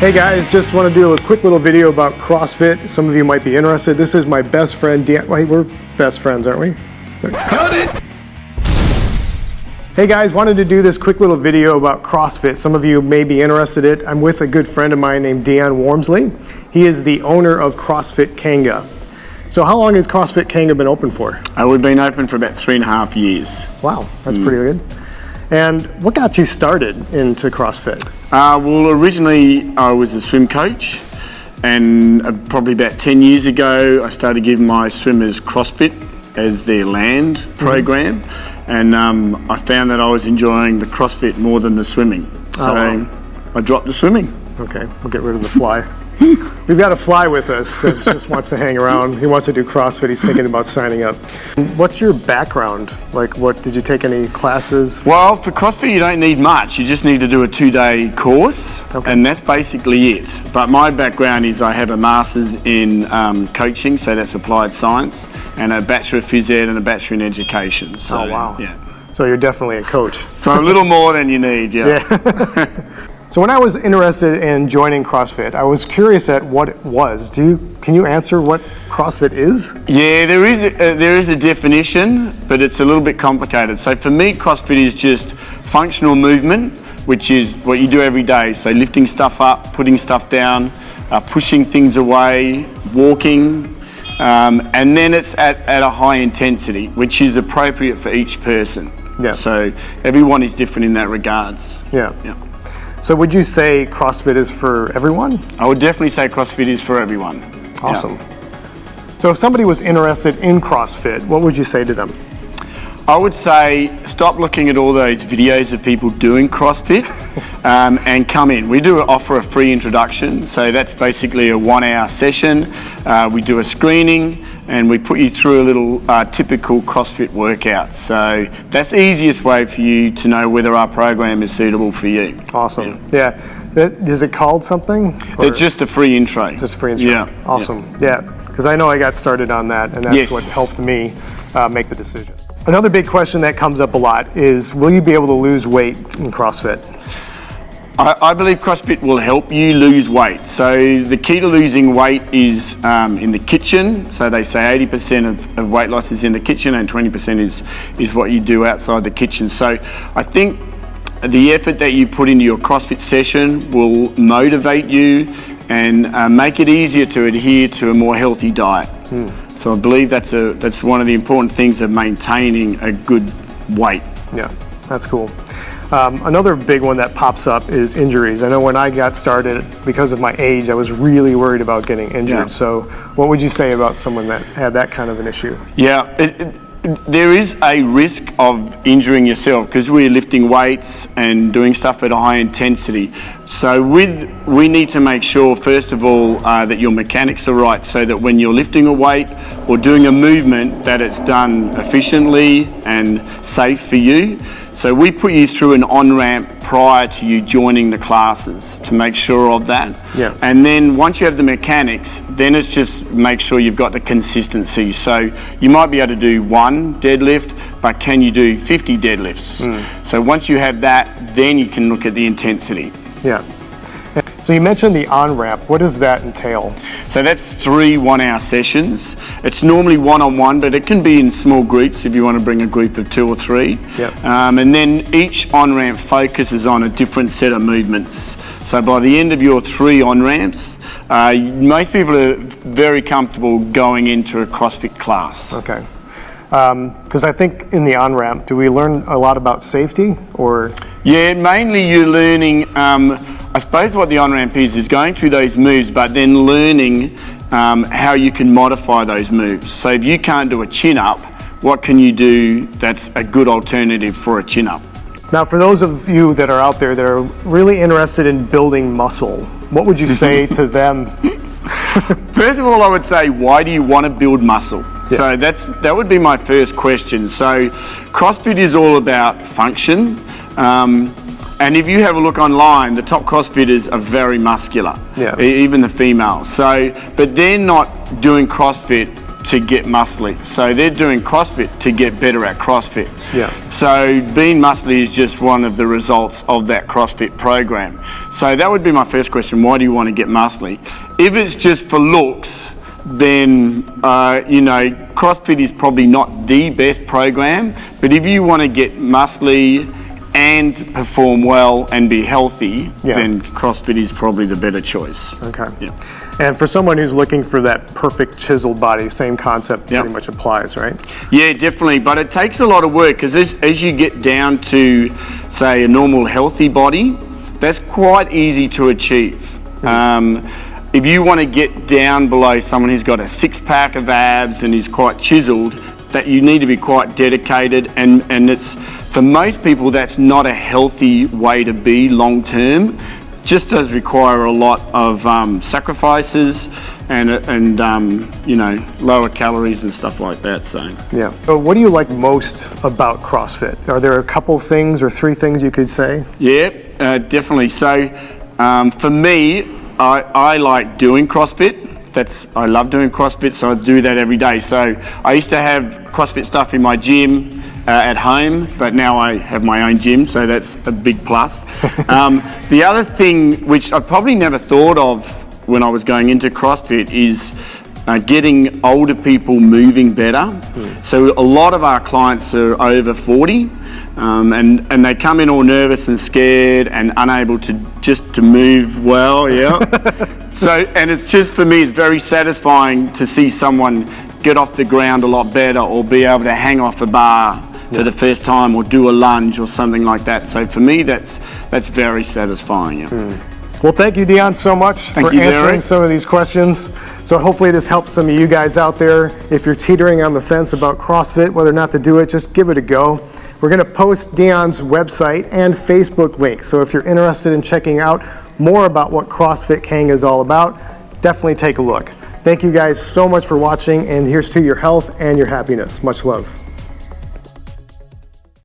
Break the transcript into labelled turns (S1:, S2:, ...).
S1: Hey guys, just want to do a quick little video about CrossFit. Some of you might be interested. This is my best friend, Dion. Wait, we're best friends, aren't we?
S2: Cut it!
S1: Hey guys, wanted to do this quick little video about CrossFit. Some of you may be interested in it. I'm with a good friend of mine named Dion Walmsley. He is the owner of Crossfit Kanga. So how long has Crossfit Kanga been open for?
S2: We've been open for about 3.5 years.
S1: Wow, that's pretty good. And what got you started into CrossFit?
S2: Well, originally I was a swim coach, and probably about 10 years ago I started giving my swimmers CrossFit as their land program, and I found that I was enjoying the CrossFit more than the swimming. So I dropped the swimming.
S1: Okay, we'll get rid of the fly. We've got a fly with us that just wants to hang around. He wants to do CrossFit. He's thinking about signing up. What's your background? Like, what did you take any classes?
S2: Well, for CrossFit you don't need much. You just need to do a 2-day course, and that's basically it. But my background is I have a master's in coaching, so that's applied science, and a Bachelor of Phys Ed and a Bachelor in Education. So,
S1: oh wow!
S2: Yeah.
S1: So you're definitely a coach.
S2: So a little more than you need, yeah.
S1: So when I was interested in joining CrossFit, I was curious at what it was. Can you answer what CrossFit is?
S2: Yeah, there is a definition, but it's a little bit complicated. So for me, CrossFit is just functional movement, which is what you do every day. So lifting stuff up, putting stuff down, pushing things away, walking, and then it's at a high intensity, which is appropriate for each person.
S1: Yeah.
S2: So everyone is different in that regards.
S1: Yeah.
S2: Yeah.
S1: So would you say CrossFit is for everyone?
S2: I would definitely say CrossFit is for everyone.
S1: Awesome.
S2: Yeah.
S1: So if somebody was interested in CrossFit, what would you say to them?
S2: I would say stop looking at all those videos of people doing CrossFit and come in. We do offer a free introduction, so that's basically a 1-hour session. We do a screening and we put you through a little typical CrossFit workout. So that's the easiest way for you to know whether our program is suitable for you.
S1: Awesome. Yeah. Is it called something? Or?
S2: It's just a free intro.
S1: Just a free intro.
S2: Yeah.
S1: Awesome. Yeah. Because I know I got started on that, and that's what helped me make the decision. Another big question that comes up a lot is, will you be able to lose weight in CrossFit?
S2: I believe CrossFit will help you lose weight. So the key to losing weight is in the kitchen. So they say 80% of weight loss is in the kitchen and 20% is what you do outside the kitchen. So I think the effort that you put into your CrossFit session will motivate you and make it easier to adhere to a more healthy diet. So I believe that's one of the important things of maintaining a good weight.
S1: Yeah, that's cool. Another big one that pops up is injuries. I know when I got started, because of my age, I was really worried about getting injured.
S2: Yeah.
S1: So what would you say about someone that had that kind of an issue?
S2: Yeah, there is a risk of injuring yourself because we're lifting weights and doing stuff at a high intensity. So we need to make sure, first of all, that your mechanics are right, so that when you're lifting a weight or doing a movement, that it's done efficiently and safe for you. So we put you through an on-ramp prior to you joining the classes to make sure of that.
S1: Yeah.
S2: And then once you have the mechanics, then it's just make sure you've got the consistency. So you might be able to do 1 deadlift, but can you do 50 deadlifts? So once you have that, then you can look at the intensity.
S1: Yeah. So you mentioned the on-ramp. What does that entail?
S2: So that's 3 1-hour sessions. It's normally one-on-one, but it can be in small groups if you want to bring a group of 2 or 3.
S1: Yep.
S2: And then each on-ramp focuses on a different set of movements. So by the end of your 3 on-ramps, most people are very comfortable going into a CrossFit class.
S1: Okay. Because I think in the on-ramp, do we learn a lot about safety or?
S2: Yeah, mainly you're learning, I suppose what the on-ramp is going through those moves, but then learning how you can modify those moves. So if you can't do a chin-up, what can you do that's a good alternative for a chin-up?
S1: Now, for those of you that are out there that are really interested in building muscle, what would you say to them?
S2: First of all, I would say, why do you want to build muscle? Yeah. So that would be my first question. So CrossFit is all about function. And if you have a look online, the top CrossFitters are very muscular, even the females. So, but they're not doing CrossFit to get muscly. So they're doing CrossFit to get better at CrossFit.
S1: Yeah.
S2: So being muscly is just one of the results of that CrossFit program. So that would be my first question. Why do you want to get muscly? If it's just for looks, then CrossFit is probably not the best program. But if you want to get muscly and perform well and be healthy, then CrossFit is probably the better choice.
S1: Okay.
S2: Yeah.
S1: And for someone who's looking for that perfect chiseled body, same concept pretty much applies, right? Yeah,
S2: definitely. But it takes a lot of work, because as you get down to, say, a normal healthy body, that's quite easy to achieve. If you want to get down below someone who's got a six-pack of abs and is quite chiseled, that you need to be quite dedicated, and it's, for most people, that's not a healthy way to be long term. Just does require a lot of sacrifices and lower calories and stuff like that. So
S1: So what do you like most about CrossFit? Are there a couple things or three things you could say?
S2: Yeah, definitely. So for me, I like doing CrossFit. I love doing CrossFit, so I do that every day. So I used to have CrossFit stuff in my gym at home, but now I have my own gym, so that's a big plus. The other thing, which I probably never thought of when I was going into CrossFit, is getting older people moving better. So a lot of our clients are over 40, and they come in all nervous and scared and unable to move well. So, and it's just, for me, it's very satisfying to see someone get off the ground a lot better, or be able to hang off a bar for the first time, or do a lunge or something like that. So for me, that's very satisfying.
S1: Well, thank you, Dion, so much for answering some of these questions. So hopefully this helps some of you guys out there. If you're teetering on the fence about CrossFit, whether or not to do it, just give it a go. We're going to post Dion's website and Facebook link. So if you're interested in checking out more about what CrossFit Kanga is all about, definitely take a look. Thank you guys so much for watching, and here's to your health and your happiness. Much love.